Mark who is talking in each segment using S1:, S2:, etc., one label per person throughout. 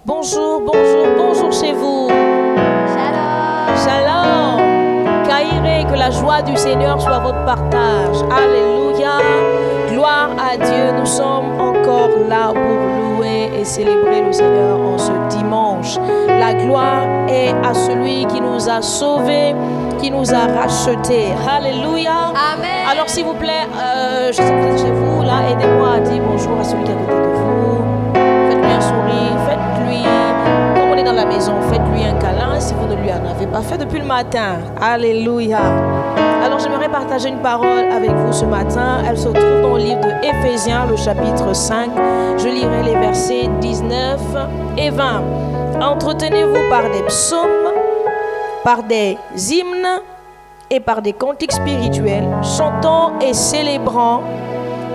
S1: Bonjour, bonjour, bonjour chez vous.
S2: Shalom.
S1: Shalom. Kairé, que la joie du Seigneur soit votre partage. Alléluia. Gloire à Dieu. Nous sommes encore là pour louer et célébrer le Seigneur en ce dimanche. La gloire est à celui qui nous a sauvés, qui nous a rachetés. Alléluia.
S2: Amen.
S1: Alors s'il vous plaît, je sais que vous êtes chez vous, là, aidez-moi à dire bonjour à celui qui est à côté de vous. Faites-lui un sourire, faites-lui, comme on est dans la maison, faites-lui un câlin si vous ne lui en avez pas fait depuis le matin. Alléluia. Alors j'aimerais partager une parole avec vous ce matin. Elle se trouve dans le livre de Éphésiens, le chapitre 5. Je lirai les versets 19 et 20. Entretenez-vous par des psaumes, par des hymnes et par des cantiques spirituels, chantant et célébrant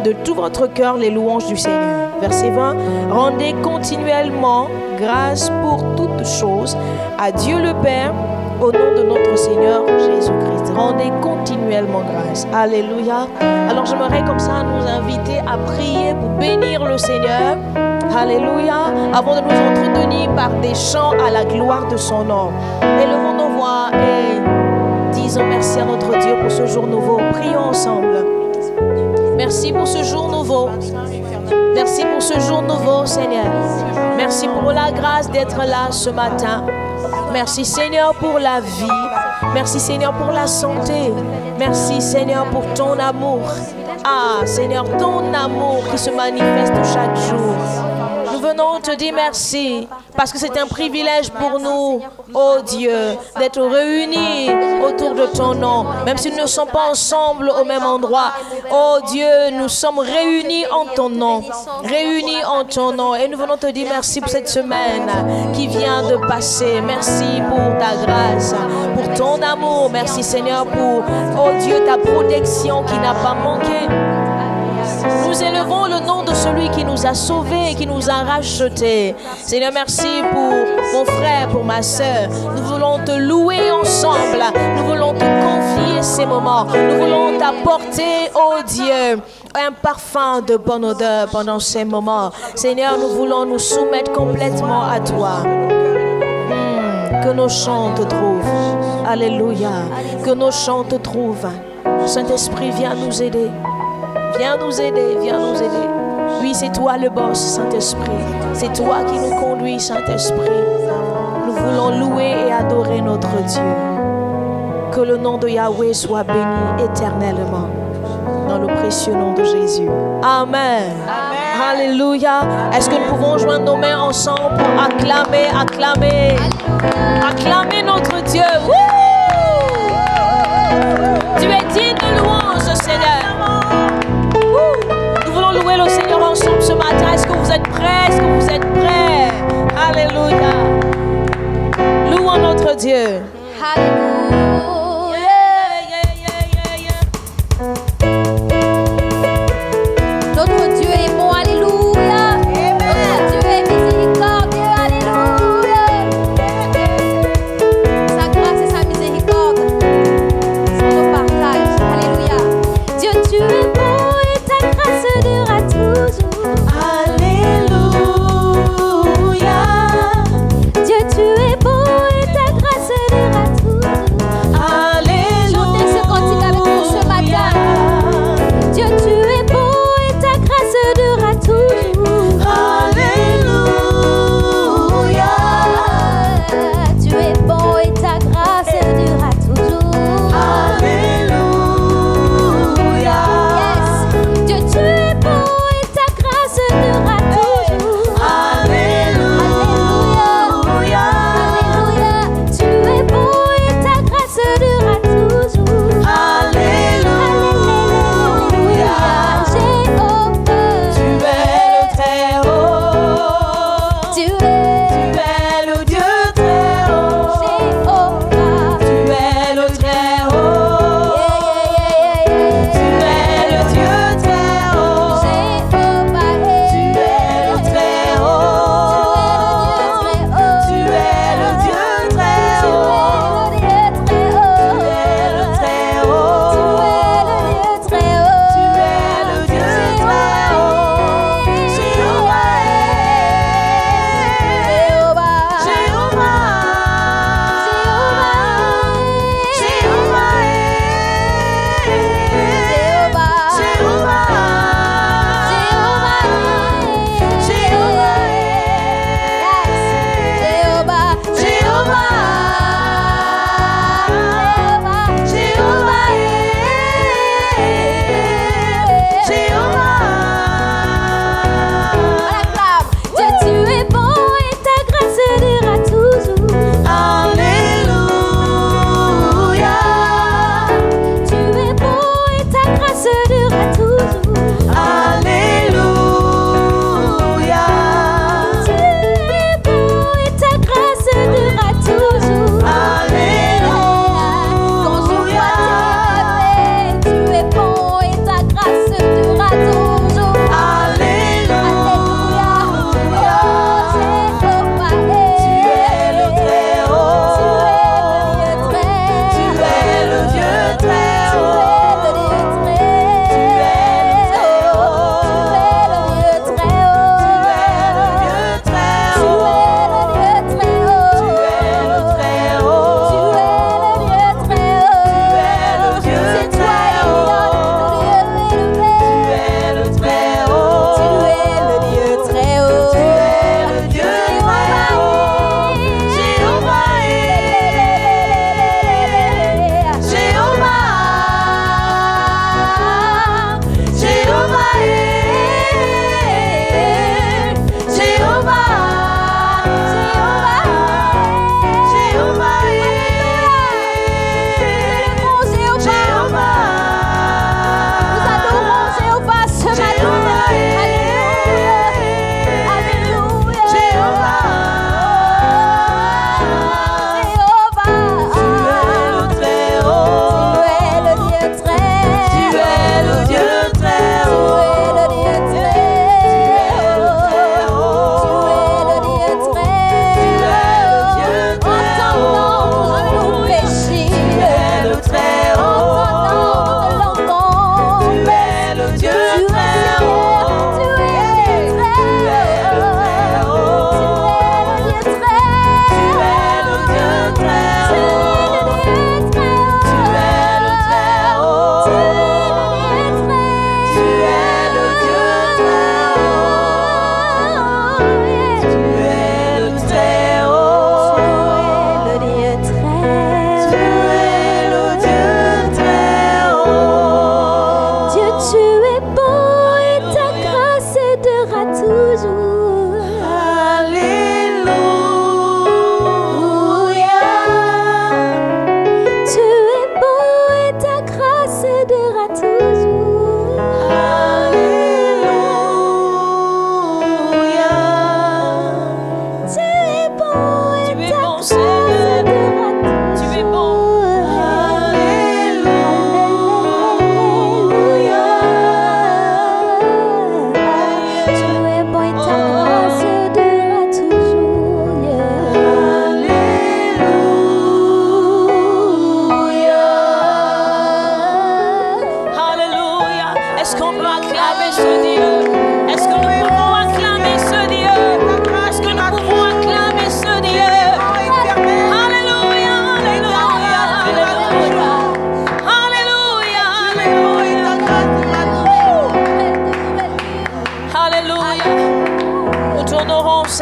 S1: de tout votre cœur les louanges du Seigneur. Verset 20. Rendez continuellement grâce pour toutes choses à Dieu le Père au nom de notre Seigneur Jésus-Christ. Rendez continuellement grâce. Alléluia. Alors j'aimerais comme ça nous inviter à prier pour bénir le Seigneur. Alléluia. Avant de nous entretenir par des chants à la gloire de son nom. Élevons nos voix et disons merci à notre Dieu pour ce jour nouveau. Prions ensemble. Merci pour ce jour nouveau. Merci pour ce jour nouveau, Seigneur. Merci pour la grâce d'être là ce matin. Merci, Seigneur, pour la vie. Merci, Seigneur, pour la santé. Merci, Seigneur, pour ton amour. Ah, Seigneur, ton amour qui se manifeste chaque jour. Nous venons te dire merci parce que c'est un privilège pour nous, oh Dieu, d'être réunis autour de ton nom. Même si nous ne sommes pas ensemble au même endroit, oh Dieu, nous sommes réunis en ton nom. Réunis en ton nom. Et nous venons te dire merci pour cette semaine qui vient de passer. Merci pour ta grâce, pour ton amour. Merci Seigneur pour, oh Dieu, ta protection qui n'a pas manqué. Nous élevons le nom de celui qui nous a sauvés et qui nous a rachetés. Seigneur, merci pour mon frère, pour ma soeur. Nous voulons te louer ensemble. Nous voulons te confier ces moments. Nous voulons t'apporter, oh Dieu, un parfum de bonne odeur pendant ces moments. Seigneur, nous voulons nous soumettre complètement à toi. Que nos chants te trouvent. Alléluia. Que nos chants te trouvent. Saint-Esprit, viens nous aider. Viens nous aider, viens nous aider. Oui, c'est toi le boss, Saint-Esprit. C'est toi qui nous conduis, Saint-Esprit. Nous voulons louer et adorer notre Dieu. Que le nom de Yahweh soit béni éternellement. Dans le précieux nom de Jésus. Amen. Amen. Alléluia. Est-ce que nous pouvons joindre nos mains ensemble pour acclamer, acclamer, acclamer notre Dieu. Woo! Tu es digne de louange, Seigneur. Nous voulons louer le Seigneur ensemble ce matin. Est-ce que vous êtes prêts? Est-ce que vous êtes prêts? Alléluia. Louons notre Dieu.
S2: Alléluia. Notre Dieu est bon, alléluia. Notre Dieu est miséricordieux, alléluia. Sa grâce et sa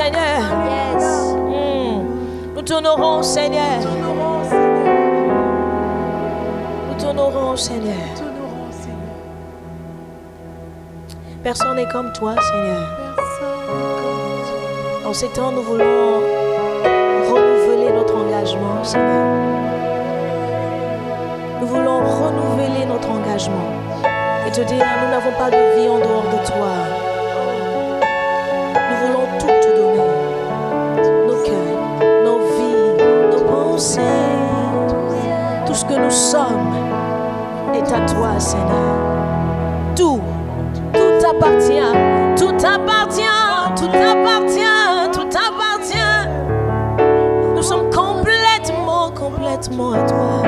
S1: Seigneur.
S2: Yes.
S1: Nous t'honorons, Seigneur. Nous t'honorons, Seigneur. Personne n'est comme toi, Seigneur. En ces temps, nous voulons renouveler notre engagement, Seigneur. Nous voulons renouveler notre engagement et te dire, nous n'avons pas de vie en dehors de toi. Nous voulons tout te donner. Nos cœurs, nos vies, nos pensées, tout ce que nous sommes est à toi, Seigneur. Tout t'appartient, tout t'appartient, tout t'appartient, tout t'appartient. Nous sommes complètement à toi.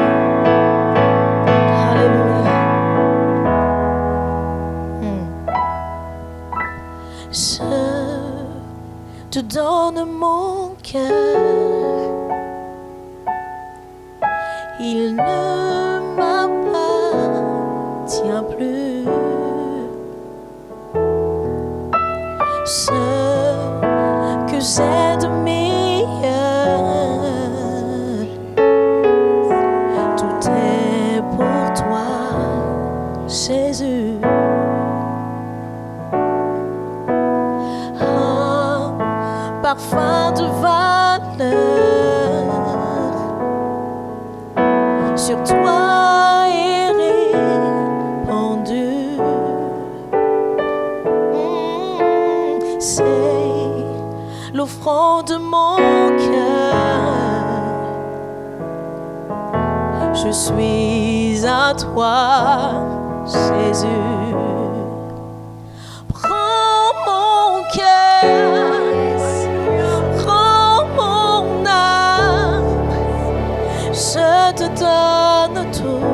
S1: Alléluia. Je te donne mon cœur. Il ne m'appartient plus. Ce que j'ai de meilleur, tout est pour toi, Jésus. Un parfum de valeur sur toi est répandu. C'est l'offrande de mon cœur. Je suis à toi, Jésus. Prends mon cœur, prends mon âme. Je te donne tout.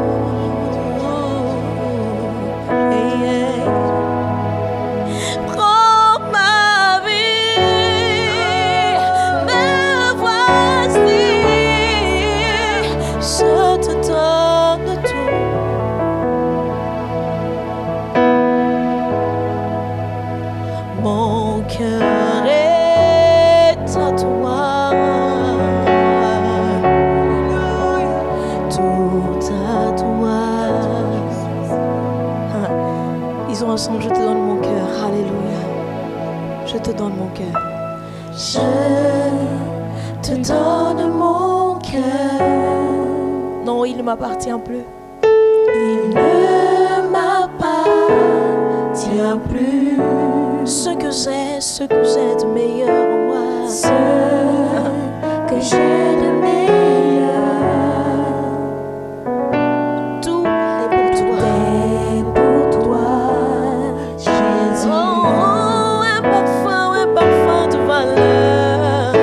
S1: Mon cœur est à toi, tout à toi. Disons ensemble, je te donne mon cœur, alléluia. Je te donne mon cœur. Je te donne mon cœur. Non, il ne m'appartient plus. Il ne m'appartient plus. Ce que j'ai de meilleur en moi. Ce que j'ai de meilleur. Tout est pour toi, Jésus. Oh, un parfum de valeur.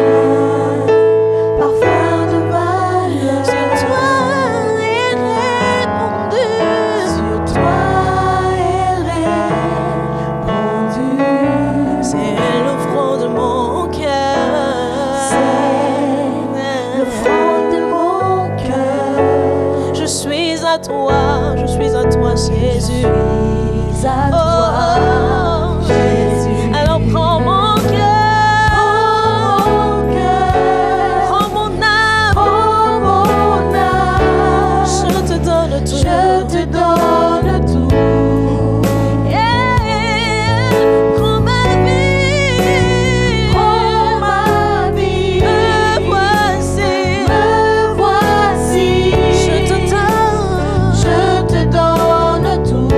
S1: Parfum de valeur. Sur toi est répandu. Sur toi est répandu. C'est l'offrande de mon cœur. C'est l'offrande de mon cœur. Je suis à toi, Jésus. Je suis à toi, Jésus. Alors prends mon cœur, prends mon âme, je te donne tout. Je te donne tout. Prends ma vie, me voici, je te donne tout.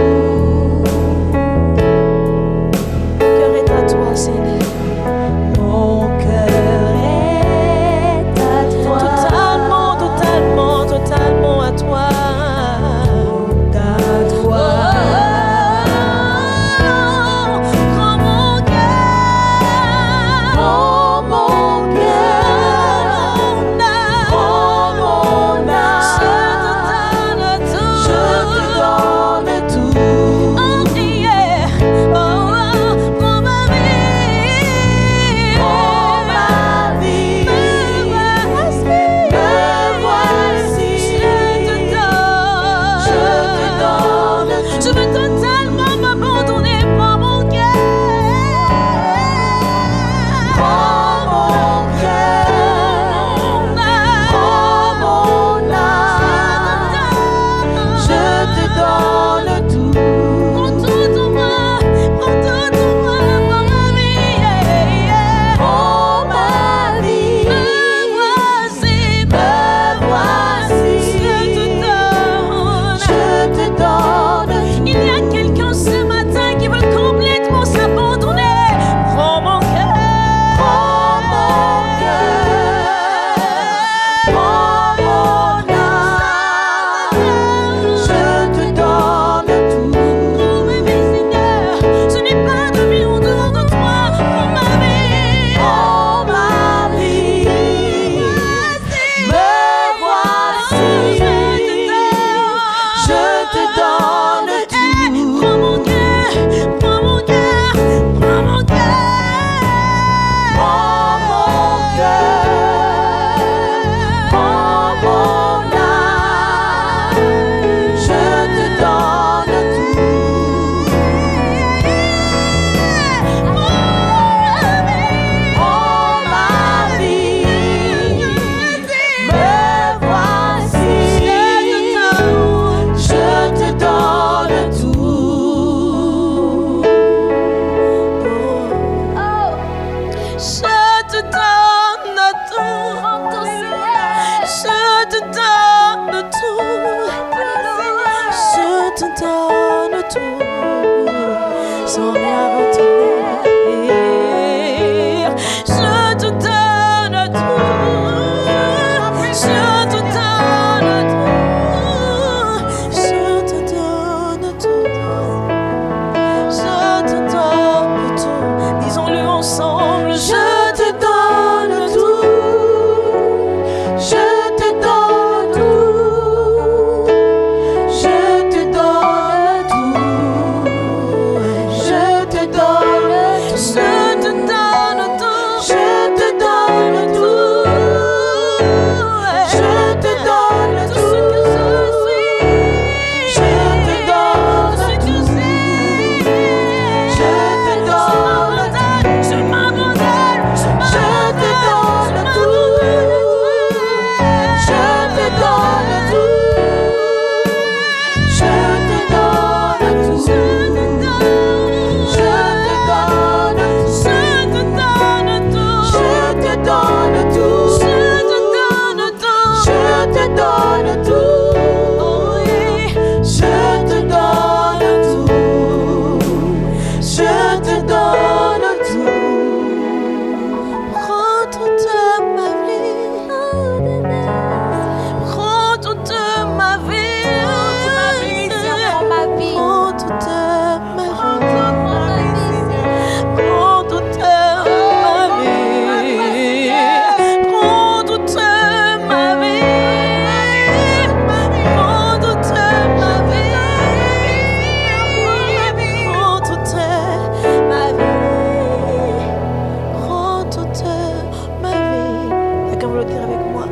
S1: pouvez le dire avec moi.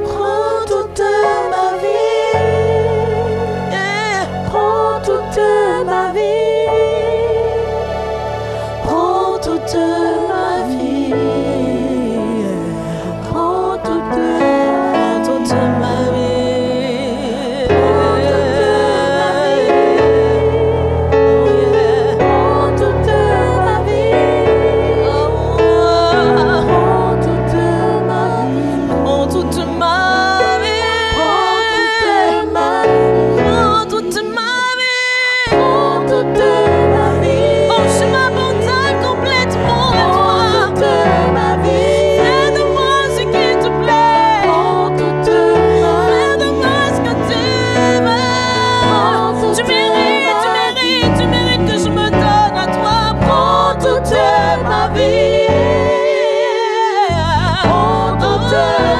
S1: Prends toute ma vie. Prends toute ma vie. Prends toute ma vie. Prends toute ma vie. Prends toute ma vie. Prends toute ma vie. Prends toute ma vie. Prends toute ma vie. Prends toute ma vie. Oh, je m'abandonne complètement à toi. Toute ma vie. Fais de moi ce qu'il te plaît. Prends toute ma vie. Fais de moi ce que tu veux. Tu mérites que je me donne à toi. Prends toute ma vie. Prends toute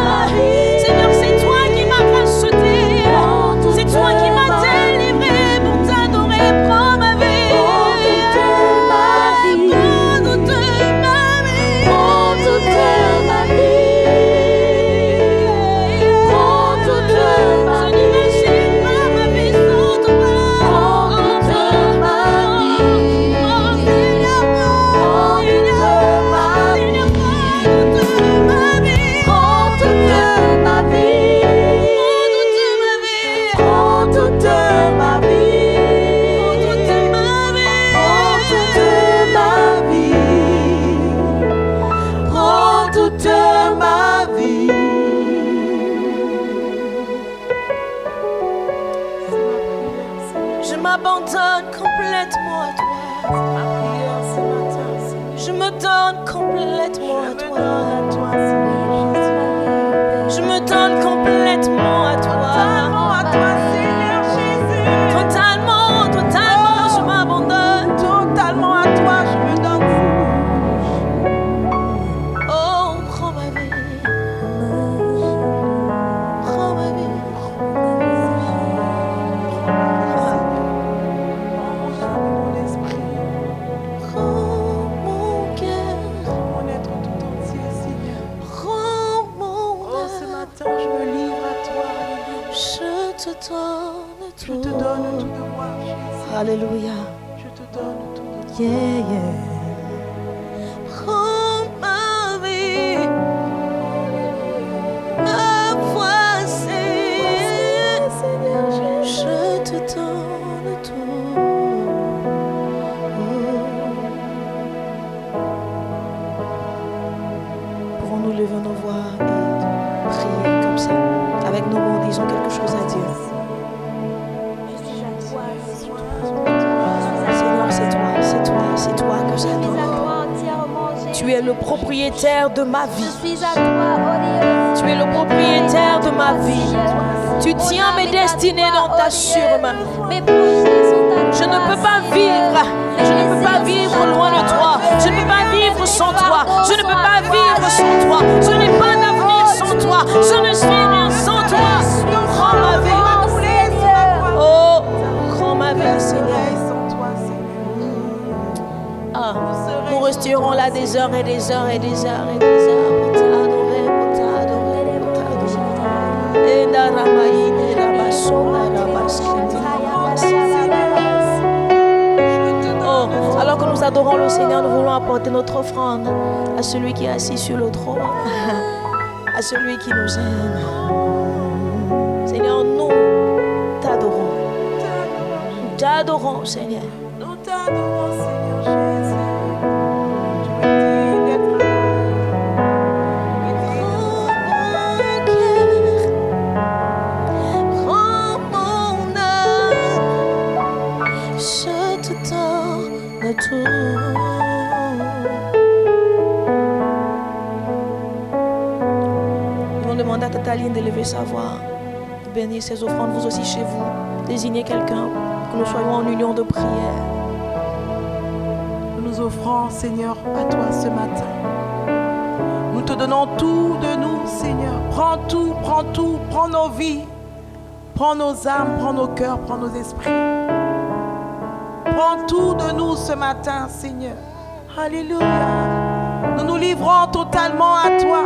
S1: ma vie. Seigneur, c'est toi qui m'as racheté. C'est toi qui m'as délivré pour t'adorer. Prends ma vie. Prends toute ma vie. Prends toute ma vie. Prends toute ma vie. Prends toute ma vie. Je n'imagine pas ma vie sans toi. Prends toute ma vie. Oh Seigneur, prends toute ma vie. Prends toute ma vie. Prends toute ma vie. Prends toute ma vie. Prends toute ma vie. Je m'abandonne complètement à toi. Je me donne complètement à toi. Je me donne complètement à toi.
S3: Seigneur Jésus.
S1: Totalement, je m'abandonne.
S3: Totalement à toi, je me donne.
S1: Oh, prends ma vie. Prends ma vie.
S3: Mon esprit,
S1: Prends mon cœur.
S3: mon être tout entier, Seigneur.
S1: Prends mon
S3: Oh, ce
S1: âme.
S3: matin, je me livre à toi.
S1: Je te donne
S3: Je
S1: tout.
S3: te donne tout de moi, Jésus.
S1: Alléluia.
S3: Je te donne tout de moi.
S1: Yeah, yeah. Prends ma vie. Ma voici. Seigneur, je te donne tout. Pouvons-nous lever nos voix et prier comme ça? Avec nos mots, disons quelque chose à Dieu. Seigneur, c'est toi que j'adore. Tu es le propriétaire de ma vie. Tu es le propriétaire de ma vie. Tu tiens mes destinées dans ta surmain. Je ne peux pas vivre. Je ne peux pas vivre loin de toi. Je ne peux pas vivre sans toi. Je ne peux pas vivre sans toi. Je n'ai pas d'avenir sans toi. Je ne suis rien sans toi. Prends ma vie. Oh, prends ma vie, Seigneur.
S3: Sans toi, Seigneur.
S1: Ah, nous resterons là des heures et des heures et des heures et des heures pour t'adorer, pour t'adorer, pour t'adorer. Et Naramaïne, Rabasona, Oh, alors que nous adorons le Seigneur, nous voulons apporter notre offrande à celui qui est assis sur le trône, à celui qui nous aime. Seigneur, nous t'adorons. Nous t'adorons, Seigneur.
S3: Nous t'adorons, Seigneur Jésus. Tu me dis d'être
S1: Rends mon âme, je te donne tout. Nous demandons à Tataline d'élever sa voix, de bénir ses offrandes, vous aussi chez vous. Désignez quelqu'un, que nous soyons en union de prière.
S3: Nous nous offrons, Seigneur, à toi ce matin. Nous te donnons tout de nous, Seigneur. Prends tout, prends nos vies. Prends nos âmes, prends nos cœurs, prends nos esprits. Prends tout de nous ce matin, Seigneur. Alléluia. Nous nous livrons totalement à toi.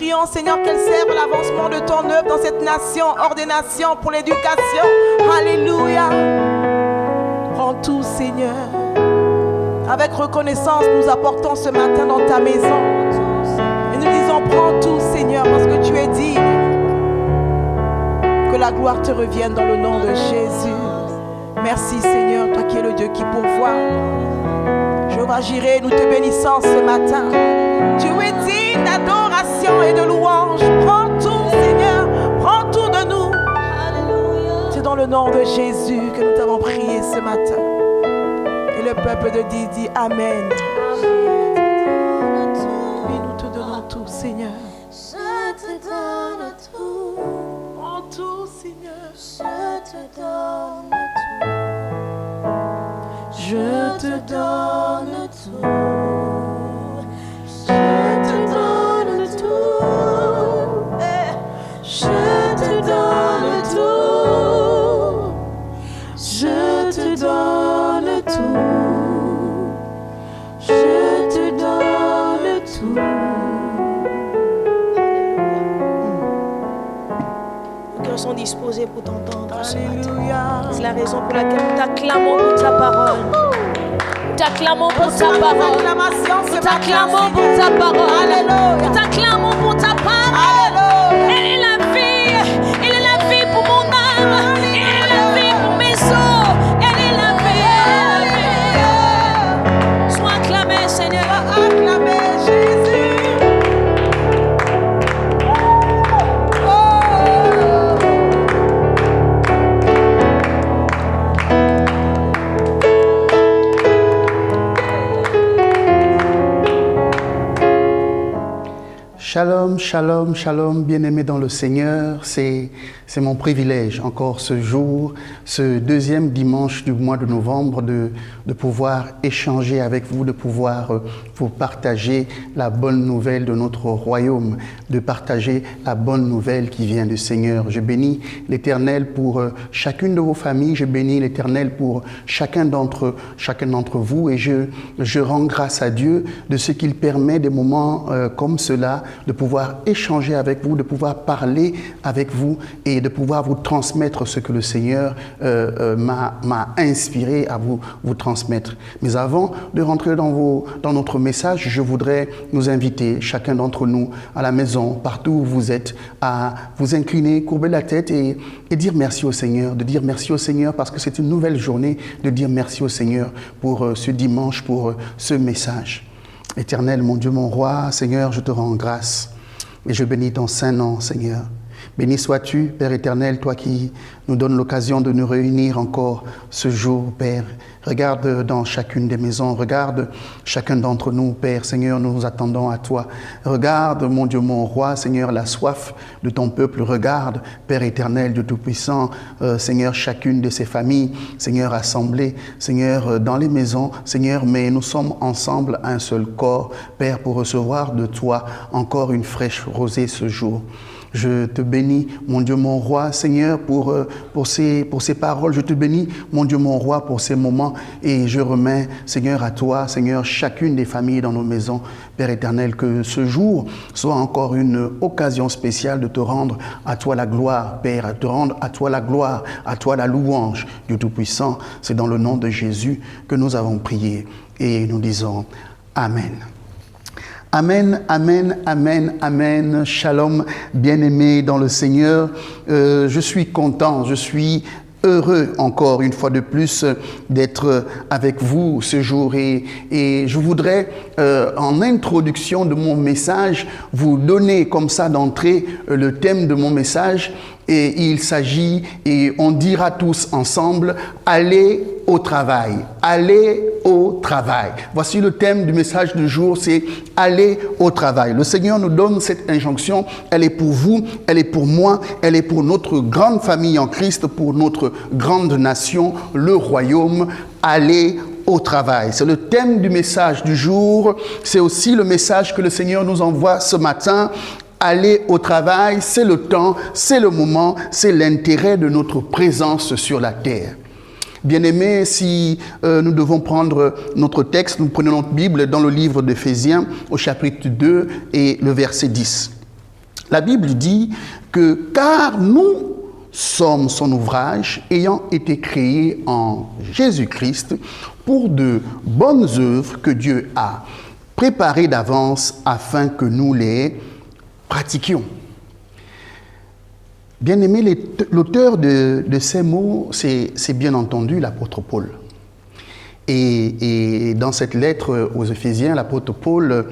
S3: prions, Seigneur, qu'elle serve à l'avancement de ton œuvre dans cette nation, hors des nations, pour l'éducation. Alléluia. Prends tout, Seigneur. Avec reconnaissance, nous apportons ce matin dans ta maison. Et nous disons, prends tout, Seigneur, parce que tu es digne. Que la gloire te revienne dans le nom de Jésus. Merci, Seigneur, toi qui es le Dieu qui pourvoit. Jéhovah Jireh, nous te bénissons ce matin. Tu es digne d'adoration et de louange. Prends tout, Seigneur. Prends tout de nous. C'est dans le nom de Jésus que nous t'avons prié ce matin. Et le peuple de Dieu dit Amen. Oui, nous te donnons tout, Seigneur.
S2: Je te donne tout.
S3: Prends tout, Seigneur.
S2: Je te donne tout.
S3: Je te donne tout.
S2: Je te donne tout. Je te donne tout.
S3: Je te donne tout.
S2: Je te donne tout.
S1: Nos cœurs sont disposés pour t'entendre ce matin.
S3: Alléluia.
S1: C'est la raison pour laquelle nous t'acclamons pour ta parole. Nous t'acclamons pour ta parole. Nous t'acclamons pour ta parole.
S3: Alléluia.
S1: Nous t'acclamons pour ta parole.
S3: Alléluia.
S1: Elle est la vie. Elle est la vie pour mon âme. Elle est la vie pour mes os. Elle est la vie. Sois acclamé, Seigneur.
S3: Acclamez Jésus.
S4: Shalom, shalom, shalom, bien-aimés dans le Seigneur, c'est mon privilège encore ce jour, ce deuxième dimanche du mois de novembre de pouvoir échanger avec vous, de pouvoir vous partager la bonne nouvelle de notre royaume, de partager la bonne nouvelle qui vient du Seigneur. Je bénis l'Éternel pour chacune de vos familles, je bénis l'Éternel pour chacun d'entre vous et je rends grâce à Dieu de ce qu'il permet des moments comme cela, de pouvoir échanger avec vous, de pouvoir parler avec vous et de pouvoir vous transmettre ce que le Seigneur m'a inspiré à vous transmettre. Mais avant de rentrer dans notre message, je voudrais nous inviter, chacun d'entre nous, à la maison, partout où vous êtes, à vous incliner, courber la tête et dire merci au Seigneur, de dire merci au Seigneur parce que c'est une nouvelle journée, de dire merci au Seigneur pour ce dimanche, pour ce message. Éternel, mon Dieu, mon roi, Seigneur, je te rends grâce et je bénis ton saint nom, Seigneur. Béni sois-tu, Père éternel, toi qui nous donnes l'occasion de nous réunir encore ce jour, Père. Regarde dans chacune des maisons, regarde chacun d'entre nous, Père. Seigneur, nous nous attendons à toi. Regarde, mon Dieu, mon roi, Seigneur, la soif de ton peuple. Regarde, Père éternel, Dieu Tout-Puissant, Seigneur, chacune de ces familles, Seigneur, assemblées, Seigneur, dans les maisons, Seigneur, mais nous sommes ensemble un seul corps, Père, pour recevoir de toi encore une fraîche rosée ce jour. Je te bénis, mon Dieu, mon roi, Seigneur, pour ces paroles. Je te bénis, mon Dieu, mon roi, pour ces moments. Et je remets, Seigneur, à toi, Seigneur, chacune des familles dans nos maisons. Père éternel, que ce jour soit encore une occasion spéciale de te rendre à toi la gloire, Père, de te rendre à toi la gloire, à toi la louange, Dieu Tout-Puissant. C'est dans le nom de Jésus que nous avons prié. Et nous disons Amen. Amen, amen, amen, amen. Shalom, bien-aimés dans le Seigneur. Je suis content, je suis heureux encore une fois de plus d'être avec vous ce jour et je voudrais en introduction de mon message vous donner comme ça d'entrée le thème de mon message et il s'agit, et on dira tous ensemble, aller au travail. Aller au travail. Voici le thème du message du jour, c'est aller au travail. Le Seigneur nous donne cette injonction, elle est pour vous, elle est pour moi, elle est pour notre grande famille en Christ, pour notre grande nation, le royaume, aller au travail. C'est le thème du message du jour, c'est aussi le message que le Seigneur nous envoie ce matin. Aller au travail, c'est le temps, c'est le moment, c'est l'intérêt de notre présence sur la terre. Bien-aimés, si nous devons prendre notre texte, nous prenons notre Bible dans le livre d'Éphésiens au chapitre 2 et le verset 10. La Bible dit que car nous sommes son ouvrage ayant été créés en Jésus-Christ pour de bonnes œuvres que Dieu a préparées d'avance afin que nous les pratiquions. Bien-aimé, l'auteur de ces mots, c'est bien entendu l'apôtre Paul. Et dans cette lettre aux Éphésiens, l'apôtre Paul,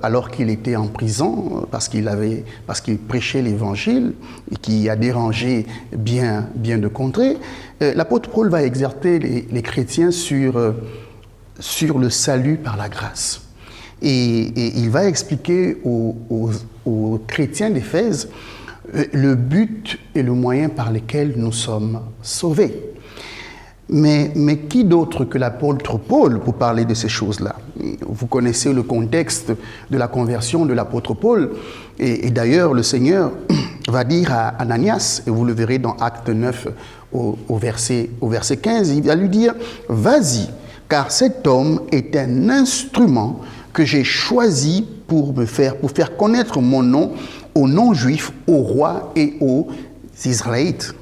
S4: alors qu'il était en prison, parce qu'il prêchait l'évangile, et qui a dérangé bien de contrées, l'apôtre Paul va exhorter les chrétiens sur le salut par la grâce. Et il va expliquer aux chrétiens d'Éphèse le but et le moyen par lesquels nous sommes sauvés. Mais qui d'autre que l'apôtre Paul pour parler de ces choses-là? Vous connaissez le contexte de la conversion de l'apôtre Paul. Et d'ailleurs, le Seigneur va dire à Ananias, et vous le verrez dans Acte 9 au verset 15, il va lui dire « Vas-y, car cet homme est un instrument que j'ai choisi pour faire connaître mon nom aux non-juifs, aux rois et aux Israélites. »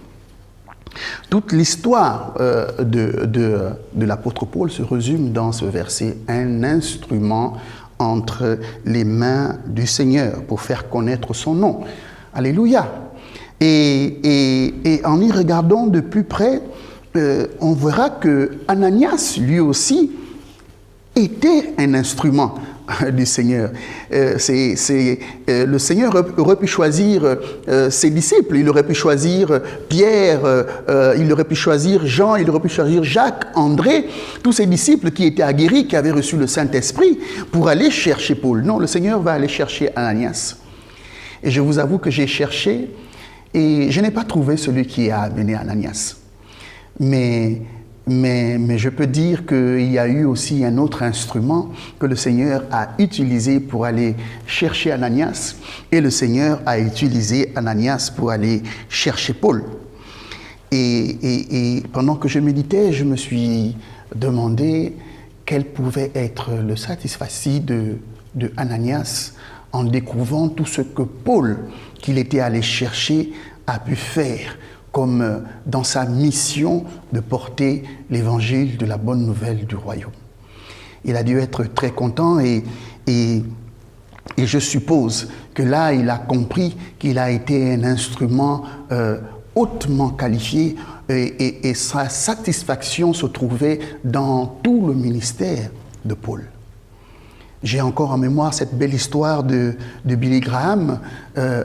S4: Toute l'histoire de l'apôtre Paul se résume dans ce verset, un instrument entre les mains du Seigneur pour faire connaître son nom. Alléluia. Et en y regardant de plus près, on verra que Ananias, lui aussi, était un instrument du Seigneur. Le Seigneur aurait pu choisir ses disciples, il aurait pu choisir Pierre, il aurait pu choisir Jean, il aurait pu choisir Jacques, André, tous ces disciples qui étaient aguerris, qui avaient reçu le Saint-Esprit pour aller chercher Paul. Non, le Seigneur va aller chercher Ananias. Et je vous avoue que j'ai cherché et je n'ai pas trouvé celui qui a amené Ananias. Mais je peux dire qu'il y a eu aussi un autre instrument que le Seigneur a utilisé pour aller chercher Ananias, et le Seigneur a utilisé Ananias pour aller chercher Paul. Et pendant que je méditais, je me suis demandé quel pouvait être le satisfecit de Ananias en découvrant tout ce que Paul, qu'il était allé chercher, a pu faire comme dans sa mission de porter l'évangile de la bonne nouvelle du royaume. Il a dû être très content et je suppose que là, il a compris qu'il a été un instrument hautement qualifié et sa satisfaction se trouvait dans tout le ministère de Paul. J'ai encore en mémoire cette belle histoire de Billy Graham,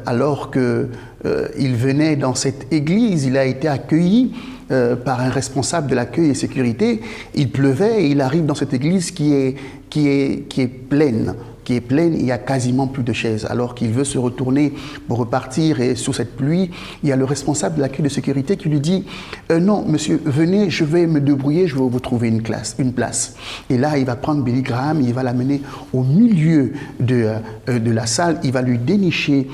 S4: alors qu'il venait dans cette église, il a été accueilli par un responsable de l'accueil et sécurité. Il pleuvait et il arrive dans cette église qui est pleine. Il y a quasiment plus de chaises. Alors qu'il veut se retourner pour repartir et sous cette pluie, il y a le responsable de l'accueil de sécurité qui lui dit « Non, monsieur, venez, je vais me débrouiller, je vais vous trouver une place. » Et là, il va prendre Billy Graham, il va l'amener au milieu de la salle, il va lui dénicher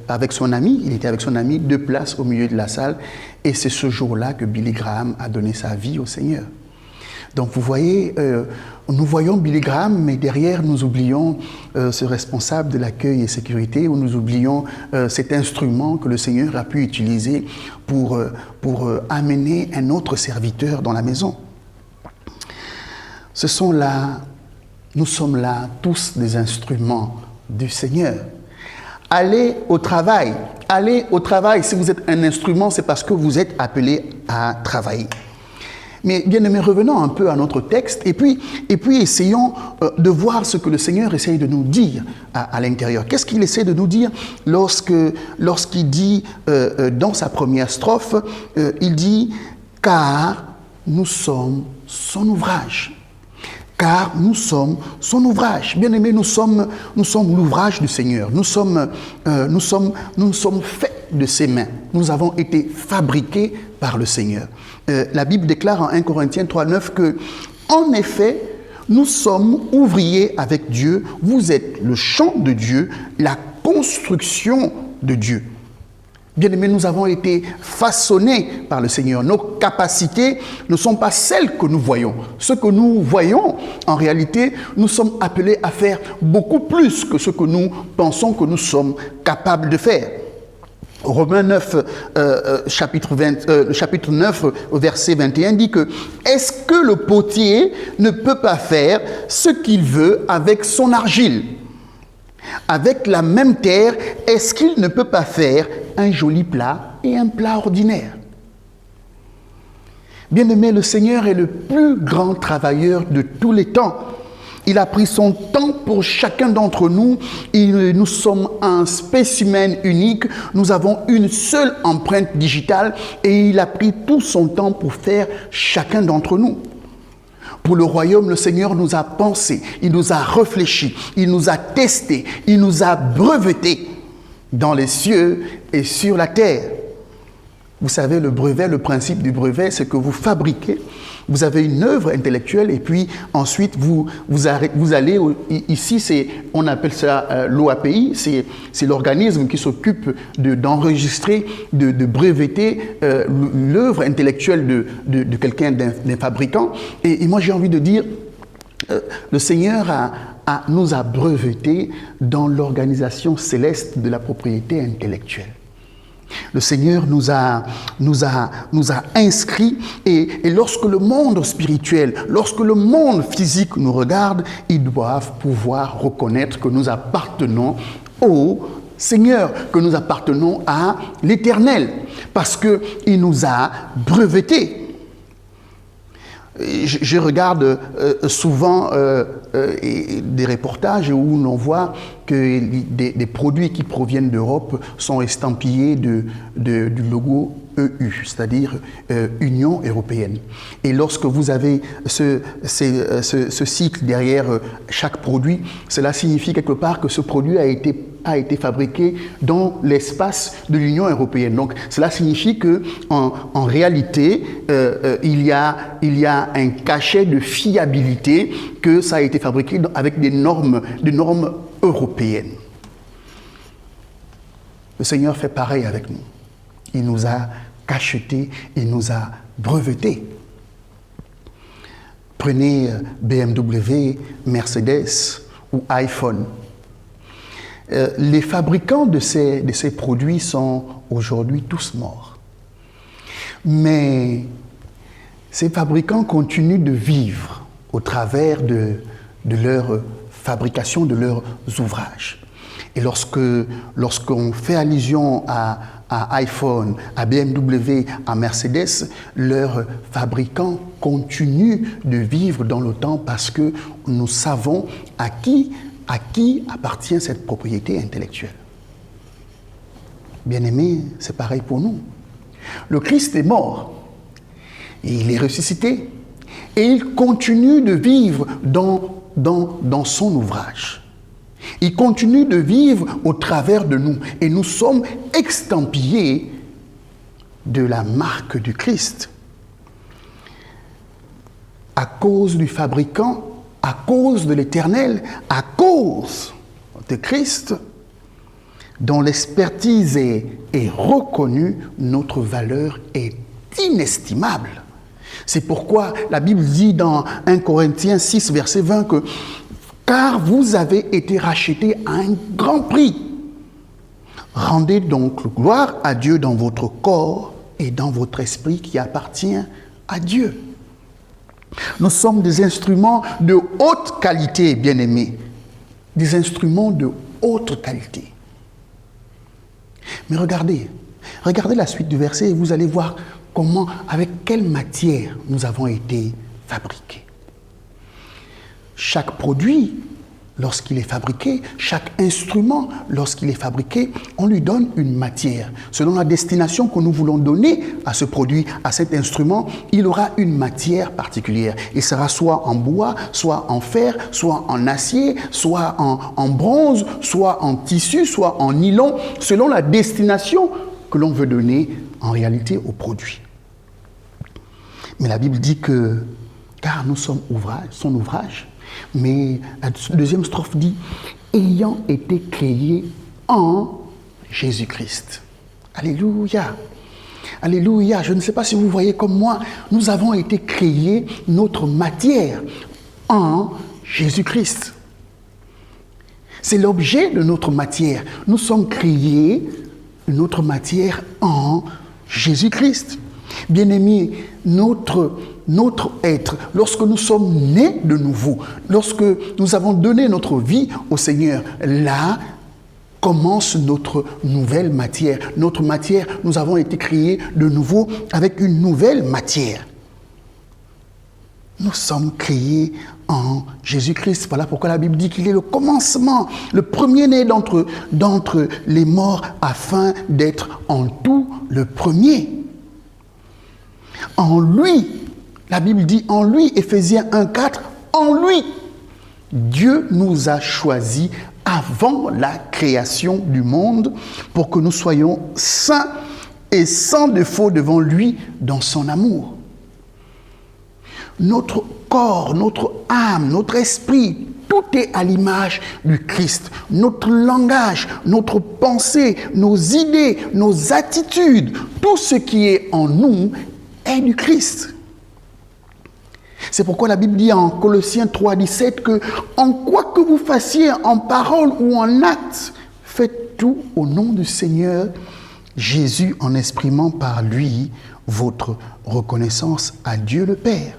S4: avec son ami, il était avec son ami, 2 places au milieu de la salle. Et c'est ce jour-là que Billy Graham a donné sa vie au Seigneur. Donc vous voyez, nous voyons Billy Graham, mais derrière nous oublions ce responsable de l'accueil et sécurité, ou nous oublions cet instrument que le Seigneur a pu utiliser pour amener un autre serviteur dans la maison. Nous sommes là tous des instruments du Seigneur. Allez au travail. Si vous êtes un instrument, c'est parce que vous êtes appelé à travailler. Mais bien aimés, revenons un peu à notre texte et puis essayons de voir ce que le Seigneur essaye de nous dire à l'intérieur. Qu'est-ce qu'il essaie de nous dire lorsqu'il dit dans sa première strophe, il dit « Car nous sommes son ouvrage ». Car nous sommes son ouvrage. Bien aimés, nous sommes l'ouvrage du Seigneur. Nous sommes faits de ses mains. Nous avons été fabriqués par le Seigneur. La Bible déclare en 1 Corinthiens 3,9 que, en effet, nous sommes ouvriers avec Dieu. Vous êtes le champ de Dieu, la construction de Dieu. Bien-aimés, nous avons été façonnés par le Seigneur. Nos capacités ne sont pas celles que nous voyons. Ce que nous voyons, en réalité, nous sommes appelés à faire beaucoup plus que ce que nous pensons que nous sommes capables de faire. Romains 9, chapitre 9, verset 21 dit que « Est-ce que le potier ne peut pas faire ce qu'il veut avec son argile ? Avec la même terre, est-ce qu'il ne peut pas faire un joli plat et un plat ordinaire ?» Bien-aimé, le Seigneur est le plus grand travailleur de tous les temps. Il a pris son temps pour chacun d'entre nous. Nous sommes un spécimen unique. Nous avons une seule empreinte digitale et il a pris tout son temps pour faire chacun d'entre nous. Pour le royaume, le Seigneur nous a pensé, il nous a réfléchi, il nous a testé, il nous a breveté dans les cieux et sur la terre. Vous savez, le brevet, le principe du brevet, c'est que vous fabriquez, vous avez une œuvre intellectuelle et puis ensuite vous allez, ici on appelle ça l'OAPI, c'est l'organisme qui s'occupe d'enregistrer, de breveter l'œuvre intellectuelle de quelqu'un, d'un fabricant. Et moi j'ai envie de dire, le Seigneur nous a brevetés dans l'organisation céleste de la propriété intellectuelle. Le Seigneur nous a inscrits et lorsque le monde spirituel, lorsque le monde physique nous regarde, ils doivent pouvoir reconnaître que nous appartenons au Seigneur, que nous appartenons à l'Éternel, parce qu'il nous a brevetés. Je regarde souvent des reportages où l'on voit que des produits qui proviennent d'Europe sont estampillés du logo EU, c'est-à-dire Union européenne. Et lorsque vous avez ce cycle derrière chaque produit, cela signifie quelque part que ce produit a été fabriqué dans l'espace de l'Union européenne. Donc cela signifie que en réalité il y a un cachet de fiabilité, que ça a été fabriqué avec des normes européennes. Le Seigneur fait pareil avec nous. Il nous a cachetés, il nous a brevetés. Prenez BMW, Mercedes ou iPhone. Les fabricants de ces produits sont aujourd'hui tous morts. Mais ces fabricants continuent de vivre au travers de leur fabrication, de leurs ouvrages. Et lorsqu'on fait allusion à iPhone, à BMW, à Mercedes, leurs fabricants continuent de vivre dans le temps parce que nous savons à qui appartient cette propriété intellectuelle. Bien-aimés, c'est pareil pour nous. Le Christ est mort, et il est ressuscité, et il continue de vivre dans son ouvrage. Il continue de vivre au travers de nous, et nous sommes extampillés de la marque du Christ. À cause du fabricant, à cause de l'Éternel, à cause de Christ, dont l'expertise est reconnue, notre valeur est inestimable. C'est pourquoi la Bible dit dans 1 Corinthiens 6, verset 20 que « Car vous avez été rachetés à un grand prix. Rendez donc gloire à Dieu dans votre corps et dans votre esprit qui appartient à Dieu. » Nous sommes des instruments de haute qualité, bien-aimés. Des instruments de haute qualité. Mais regardez la suite du verset et vous allez voir comment, avec quelle matière nous avons été fabriqués. Chaque produit, lorsqu'il est fabriqué, chaque instrument, lorsqu'il est fabriqué, on lui donne une matière. Selon la destination que nous voulons donner à ce produit, à cet instrument, il aura une matière particulière. Il sera soit en bois, soit en fer, soit en acier, soit en bronze, soit en tissu, soit en nylon, selon la destination que l'on veut donner en réalité au produit. Mais la Bible dit que, car nous sommes son ouvrage, mais la deuxième strophe dit « ayant été créés en Jésus-Christ ». Alléluia. Alléluia. Je ne sais pas si vous voyez comme moi, nous avons été créés, notre matière, en Jésus-Christ. C'est l'objet de notre matière. Nous sommes créés, notre matière, en Jésus-Christ. Bien-aimés, notre être, lorsque nous sommes nés de nouveau, lorsque nous avons donné notre vie au Seigneur, là commence notre nouvelle matière. Notre matière, nous avons été créés de nouveau avec une nouvelle matière. Nous sommes créés en Jésus-Christ. Voilà pourquoi la Bible dit qu'il est le commencement, le premier-né d'entre les morts, afin d'être en tout le premier. En lui, la Bible dit en lui, Éphésiens 1,4, en lui, Dieu nous a choisis avant la création du monde pour que nous soyons saints et sans défaut devant lui dans son amour. Notre corps, notre âme, notre esprit, tout est à l'image du Christ. Notre langage, notre pensée, nos idées, nos attitudes, tout ce qui est en nous est du Christ. C'est pourquoi la Bible dit en Colossiens 3,17 que en quoi que vous fassiez en parole ou en acte, faites tout au nom du Seigneur Jésus en exprimant par lui votre reconnaissance à Dieu le Père.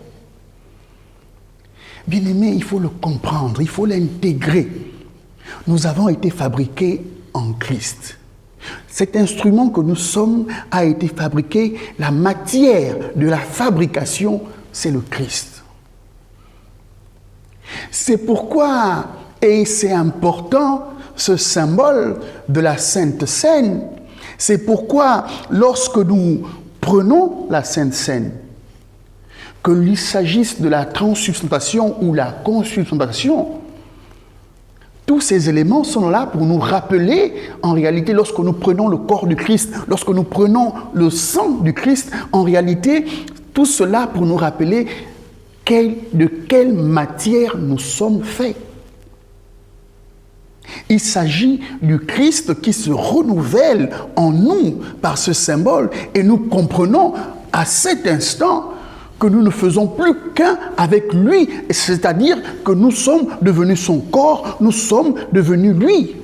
S4: Bien-aimé, il faut le comprendre, il faut l'intégrer. Nous avons été fabriqués en Christ. Cet instrument que nous sommes a été fabriqué, la matière de la fabrication, c'est le Christ. C'est pourquoi, et c'est important, ce symbole de la Sainte Seine, c'est pourquoi lorsque nous prenons la Sainte Seine, qu'il s'agisse de la transsubstantiation ou la consubstantiation, tous ces éléments sont là pour nous rappeler, en réalité, lorsque nous prenons le corps du Christ, lorsque nous prenons le sang du Christ, en réalité, tout cela pour nous rappeler de quelle matière nous sommes faits. Il s'agit du Christ qui se renouvelle en nous par ce symbole et nous comprenons à cet instant que nous ne faisons plus qu'un avec lui, c'est-à-dire que nous sommes devenus son corps, nous sommes devenus lui.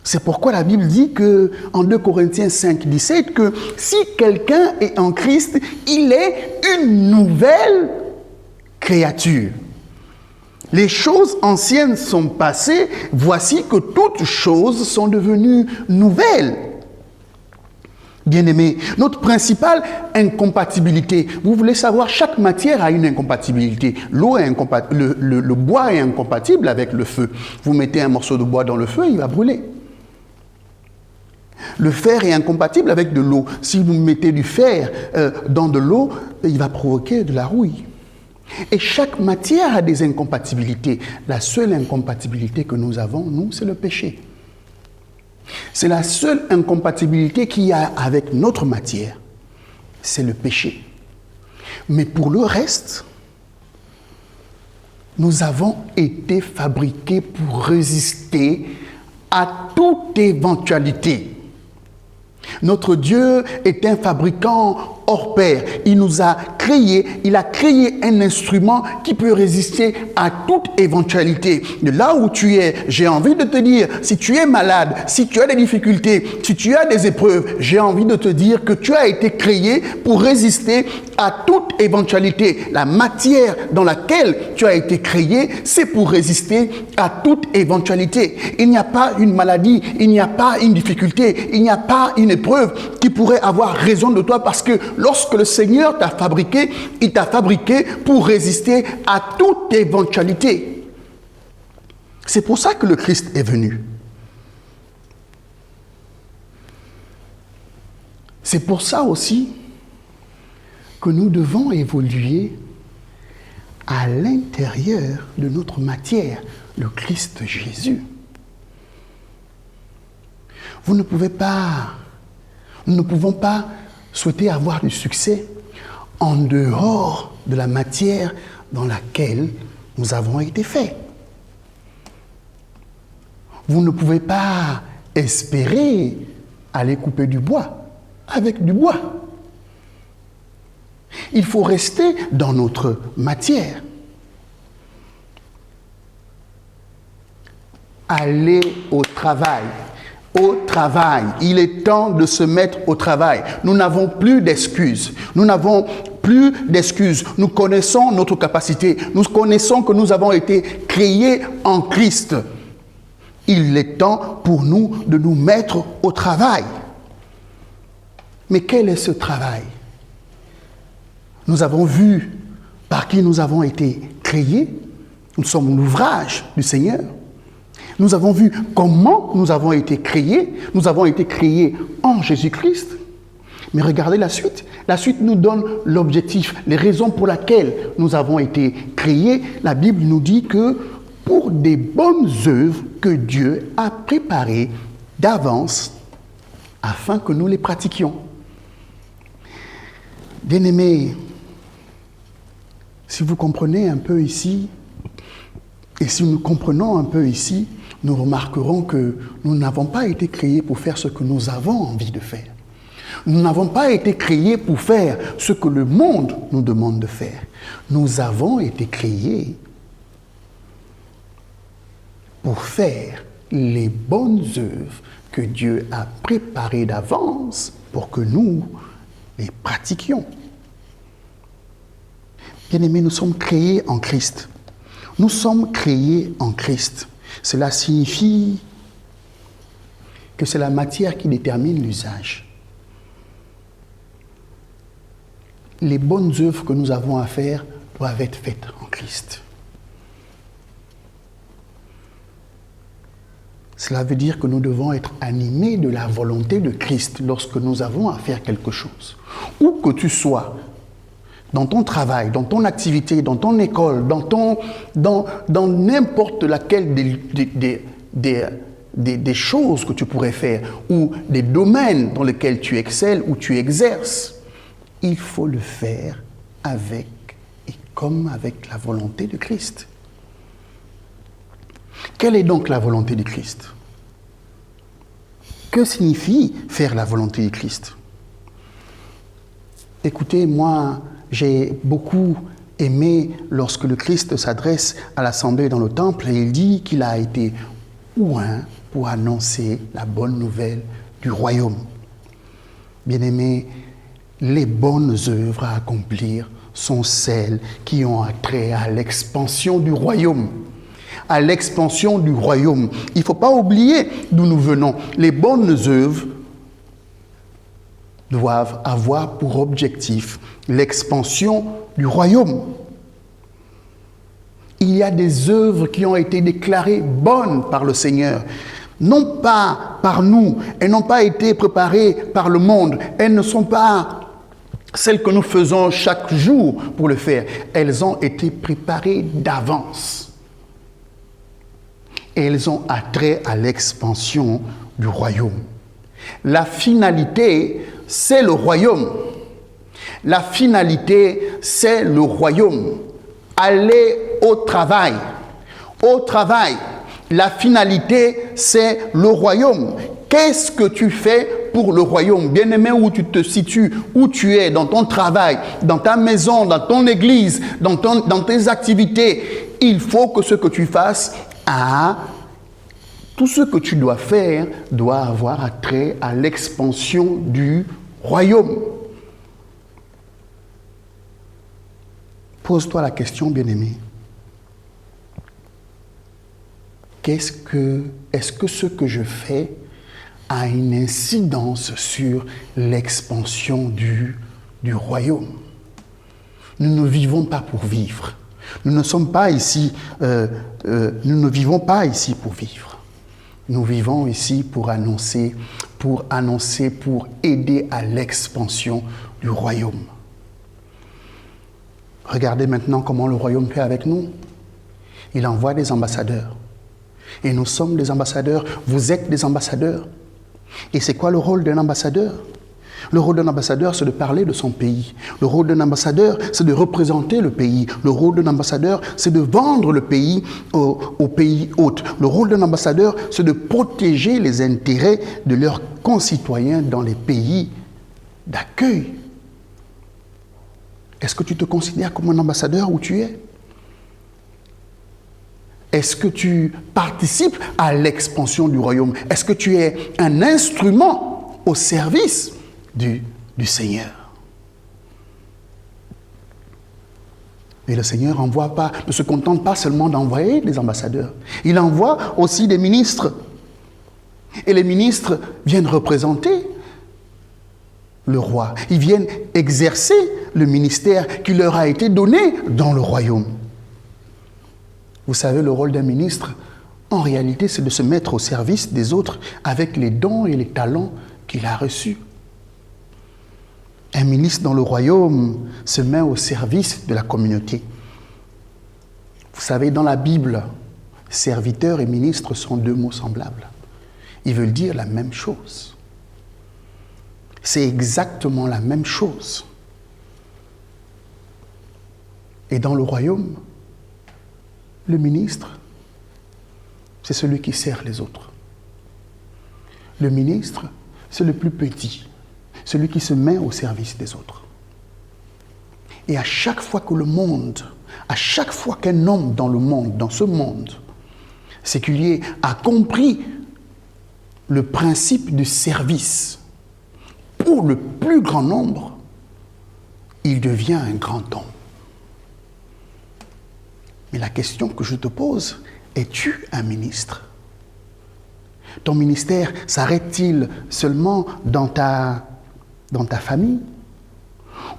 S4: C'est pourquoi la Bible dit que, en 2 Corinthiens 5,17, que si quelqu'un est en Christ, il est une nouvelle créature. Les choses anciennes sont passées, voici que toutes choses sont devenues nouvelles. Bien-aimés, notre principale incompatibilité, vous voulez savoir, chaque matière a une incompatibilité. L'eau est incompatible, le bois est incompatible avec le feu. Vous mettez un morceau de bois dans le feu, il va brûler. Le fer est incompatible avec de l'eau. Si vous mettez du fer dans de l'eau, il va provoquer de la rouille. Et chaque matière a des incompatibilités. La seule incompatibilité que nous avons, nous, c'est le péché. C'est la seule incompatibilité qu'il y a avec notre matière. C'est le péché. Mais pour le reste, nous avons été fabriqués pour résister à toute éventualité. Notre Dieu est un fabricant hors pair. Il nous a créé, il a créé un instrument qui peut résister à toute éventualité. De là où tu es, j'ai envie de te dire, si tu es malade, si tu as des difficultés, si tu as des épreuves, j'ai envie de te dire que tu as été créé pour résister à toute éventualité. La matière dans laquelle tu as été créé, c'est pour résister à toute éventualité. Il n'y a pas une maladie, il n'y a pas une difficulté, il n'y a pas une épreuve qui pourrait avoir raison de toi parce que lorsque le Seigneur t'a fabriqué, il t'a fabriqué pour résister à toute éventualité. C'est pour ça que le Christ est venu. C'est pour ça aussi que nous devons évoluer à l'intérieur de notre matière, le Christ Jésus. Nous ne pouvons pas souhaiter avoir du succès en dehors de la matière dans laquelle nous avons été faits. Vous ne pouvez pas espérer aller couper du bois avec du bois. Il faut rester dans notre matière. Aller au travail. Au travail. Il est temps de se mettre au travail. Nous n'avons plus d'excuses. Nous n'avons plus d'excuses. Nous connaissons notre capacité. Nous connaissons que nous avons été créés en Christ. Il est temps pour nous de nous mettre au travail. Mais quel est ce travail? Nous avons vu par qui nous avons été créés. Nous sommes l'ouvrage du Seigneur. Nous avons vu comment nous avons été créés. Nous avons été créés en Jésus-Christ. Mais regardez la suite. La suite nous donne l'objectif, les raisons pour lesquelles nous avons été créés. La Bible nous dit que pour des bonnes œuvres que Dieu a préparées d'avance afin que nous les pratiquions. Bien-aimés, si vous comprenez un peu ici, et si nous comprenons un peu ici, nous remarquerons que nous n'avons pas été créés pour faire ce que nous avons envie de faire. Nous n'avons pas été créés pour faire ce que le monde nous demande de faire. Nous avons été créés pour faire les bonnes œuvres que Dieu a préparées d'avance pour que nous les pratiquions. Bien-aimés, nous sommes créés en Christ. Nous sommes créés en Christ. Cela signifie que c'est la matière qui détermine l'usage. Les bonnes œuvres que nous avons à faire doivent être faites en Christ. Cela veut dire que nous devons être animés de la volonté de Christ lorsque nous avons à faire quelque chose. Où que tu sois, dans ton travail, dans ton activité, dans ton école, dans n'importe laquelle des choses que tu pourrais faire ou des domaines dans lesquels tu excelles ou tu exerces, il faut le faire avec et comme avec la volonté de Christ. Quelle est donc la volonté de Christ? Que signifie faire la volonté de Christ? Écoutez, moi, j'ai beaucoup aimé lorsque le Christ s'adresse à l'assemblée dans le temple et il dit qu'il a été oint pour annoncer la bonne nouvelle du royaume. Bien-aimés, les bonnes œuvres à accomplir sont celles qui ont attrait à l'expansion du royaume. À l'expansion du royaume. Il ne faut pas oublier d'où nous venons. Les bonnes œuvres doivent avoir pour objectif l'expansion du royaume. Il y a des œuvres qui ont été déclarées bonnes par le Seigneur, non pas par nous, elles n'ont pas été préparées par le monde, elles ne sont pas celles que nous faisons chaque jour pour le faire, elles ont été préparées d'avance. Et elles ont attrait à l'expansion du royaume. La finalité, c'est le royaume. La finalité, c'est le royaume. Aller au travail. Au travail. La finalité, c'est le royaume. Qu'est-ce que tu fais pour le royaume? Bien-aimé, où tu te situes, où tu es, dans ton travail, dans ta maison, dans ton église, dans tes activités. Il faut que ce que tu fasses tout ce que tu dois faire doit avoir attrait à l'expansion du royaume. Pose-toi la question, bien-aimé. Est-ce que ce que je fais a une incidence sur l'expansion du royaume? Nous ne vivons pas pour vivre. Nous ne sommes pas ici, nous ne vivons pas ici pour vivre. Nous vivons ici pour annoncer, pour aider à l'expansion du royaume. Regardez maintenant comment le royaume fait avec nous. Il envoie des ambassadeurs. Et nous sommes des ambassadeurs. Vous êtes des ambassadeurs. Et c'est quoi le rôle d'un ambassadeur? Le rôle d'un ambassadeur, c'est de parler de son pays. Le rôle d'un ambassadeur, c'est de représenter le pays. Le rôle d'un ambassadeur, c'est de vendre le pays aux pays hôtes. Le rôle d'un ambassadeur, c'est de protéger les intérêts de leurs concitoyens dans les pays d'accueil. Est-ce que tu te considères comme un ambassadeur où tu es? Est-ce que tu participes à l'expansion du royaume? Est-ce que tu es un instrument au service du Seigneur? Et le Seigneur ne se contente pas seulement d'envoyer des ambassadeurs. Il envoie aussi des ministres. Et les ministres viennent représenter le roi. Ils viennent exercer le ministère qui leur a été donné dans le royaume. Vous savez, le rôle d'un ministre, en réalité, c'est de se mettre au service des autres avec les dons et les talents qu'il a reçus. Un ministre dans le royaume se met au service de la communauté. Vous savez, dans la Bible, serviteur et ministre sont deux mots semblables. Ils veulent dire la même chose. C'est exactement la même chose. Et dans le royaume, le ministre, c'est celui qui sert les autres. Le ministre, c'est le plus petit, celui qui se met au service des autres. Et à chaque fois qu'un homme dans ce monde séculier a compris le principe du service pour le plus grand nombre, il devient un grand homme. Mais la question que je te pose, es-tu un ministre? Ton ministère s'arrête-t-il seulement dans ta famille?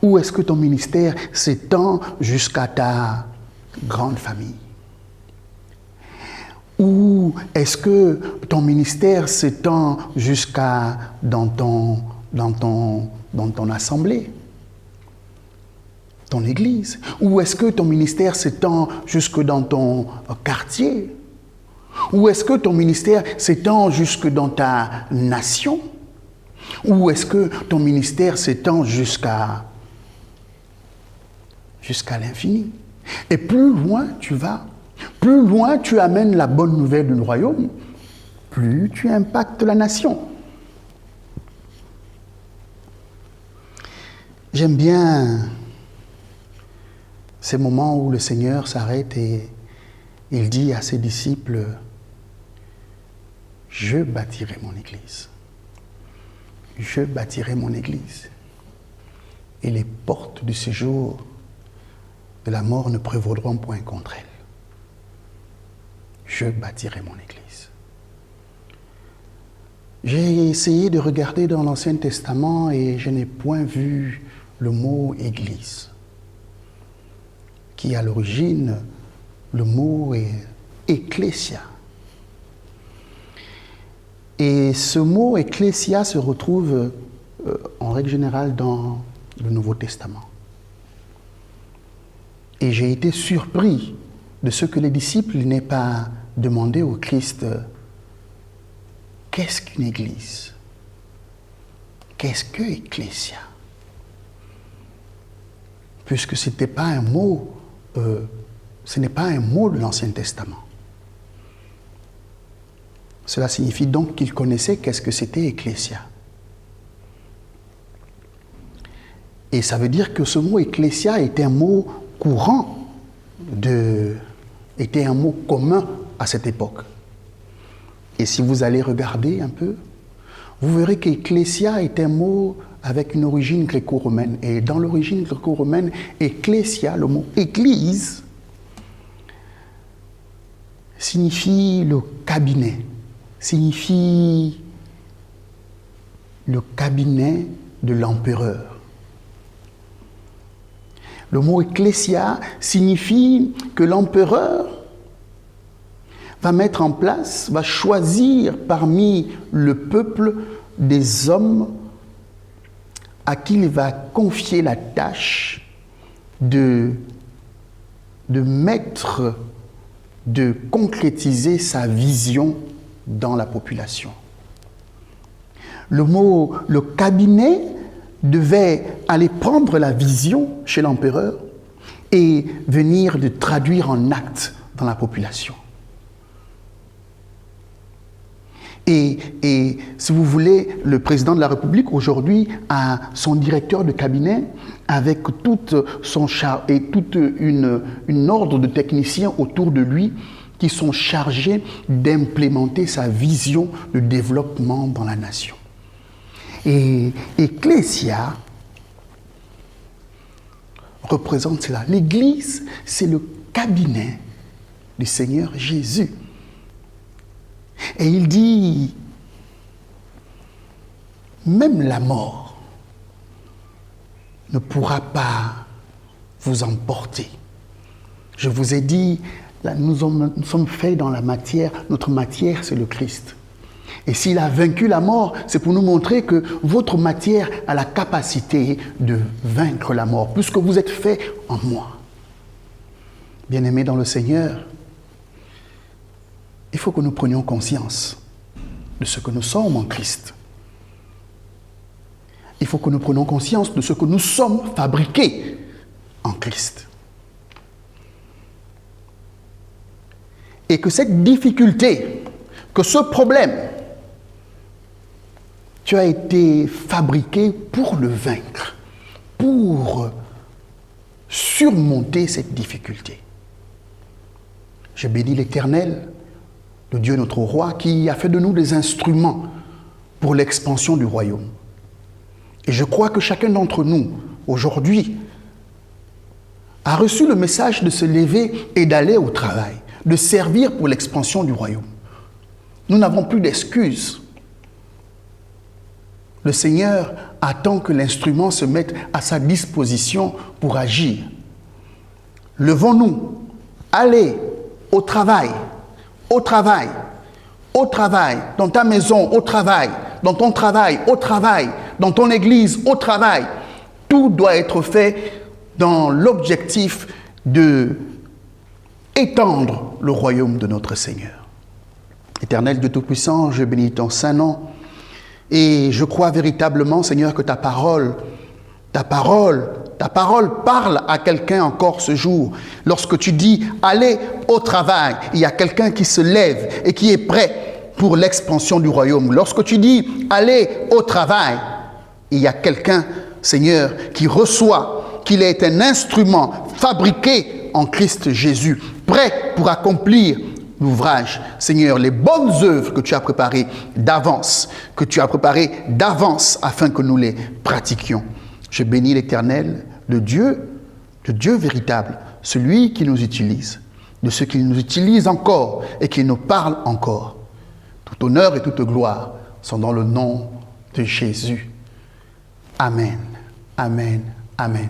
S4: Ou est-ce que ton ministère s'étend jusqu'à ta grande famille? Ou est-ce que ton ministère s'étend jusqu'à dans ton assemblée? Ton église? Ou est-ce que ton ministère s'étend jusque dans ton quartier? Ou est-ce que ton ministère s'étend jusque dans ta nation? Ou est-ce que ton ministère s'étend jusqu'à l'infini? Et plus loin tu vas, plus loin tu amènes la bonne nouvelle du royaume, plus tu impactes la nation. J'aime bien ces moments où le Seigneur s'arrête et il dit à ses disciples, « Je bâtirai mon église. Je bâtirai mon église. Et les portes du séjour de la mort ne prévaudront point contre elle. Je bâtirai mon église. » J'ai essayé de regarder dans l'Ancien Testament et je n'ai point vu le mot « église », qui à l'origine, le mot est « ecclésia ». Et ce mot « ecclésia » se retrouve en règle générale dans le Nouveau Testament. Et j'ai été surpris de ce que les disciples n'aient pas demandé au Christ « Qu'est-ce qu'une église? Qu'est-ce que ecclésia ?» Puisque ce n'est pas un mot de l'Ancien Testament. Cela signifie donc qu'ils connaissaient qu'est-ce que c'était ecclésia. Et ça veut dire que ce mot ecclésia était un mot courant, était un mot commun à cette époque. Et si vous allez regarder un peu, vous verrez qu'ecclésia est un mot avec une origine gréco-romaine. Et dans l'origine gréco-romaine, ecclésia, le mot église, signifie le cabinet, signifie le cabinet de l'empereur. Le mot ecclésia signifie que l'empereur va mettre en place, va choisir parmi le peuple des hommes à qui il va confier la tâche de concrétiser sa vision dans la population. Le cabinet devait aller prendre la vision chez l'empereur et venir le traduire en actes dans la population. Et si vous voulez, le président de la République aujourd'hui a son directeur de cabinet avec toute une ordre de techniciens autour de lui qui sont chargés d'implémenter sa vision de développement dans la nation. Et Ecclésia représente cela. L'Église, c'est le cabinet du Seigneur Jésus. Et il dit, même la mort ne pourra pas vous emporter. Je vous ai dit, là, nous sommes faits dans la matière, notre matière c'est le Christ. Et s'il a vaincu la mort, c'est pour nous montrer que votre matière a la capacité de vaincre la mort, puisque vous êtes faits en moi. Bien-aimés dans le Seigneur, il faut que nous prenions conscience de ce que nous sommes en Christ. Il faut que nous prenions conscience de ce que nous sommes fabriqués en Christ. Et que cette difficulté, que ce problème, tu as été fabriqué pour le vaincre, pour surmonter cette difficulté. Je bénis l'Éternel, le Dieu notre roi, qui a fait de nous des instruments pour l'expansion du royaume. Et je crois que chacun d'entre nous, aujourd'hui, a reçu le message de se lever et d'aller au travail, de servir pour l'expansion du royaume. Nous n'avons plus d'excuses. Le Seigneur attend que l'instrument se mette à sa disposition pour agir. Levons-nous, allez au travail, au travail, au travail, dans ta maison, au travail, dans ton travail, au travail, dans ton église, au travail. Tout doit être fait dans l'objectif de étendre le royaume de notre Seigneur. Éternel Dieu Tout-Puissant, je bénis ton saint nom et je crois véritablement, Seigneur, que ta parole parle à quelqu'un encore ce jour. Lorsque tu dis « allez au travail », il y a quelqu'un qui se lève et qui est prêt pour l'expansion du royaume. Lorsque tu dis « allez au travail », il y a quelqu'un, Seigneur, qui reçoit qu'il est un instrument fabriqué en Christ Jésus, prêt pour accomplir l'ouvrage. Seigneur, les bonnes œuvres que tu as préparées d'avance, afin que nous les pratiquions. Je bénis l'Éternel, le Dieu véritable, celui qui nous utilise, de ce qu'il nous utilise encore et qui nous parle encore. Tout honneur et toute gloire sont dans le nom de Jésus. Amen, amen, amen.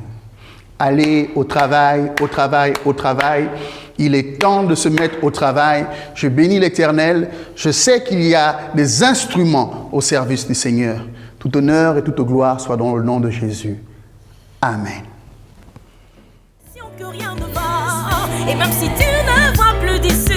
S4: Allez au travail, au travail, au travail. Il est temps de se mettre au travail. Je bénis l'Éternel. Je sais qu'il y a des instruments au service du Seigneur. Tout honneur et toute gloire soit dans le nom de Jésus. Amen.
S5: Que rien ne va, et même si tu ne vois plus d'ici.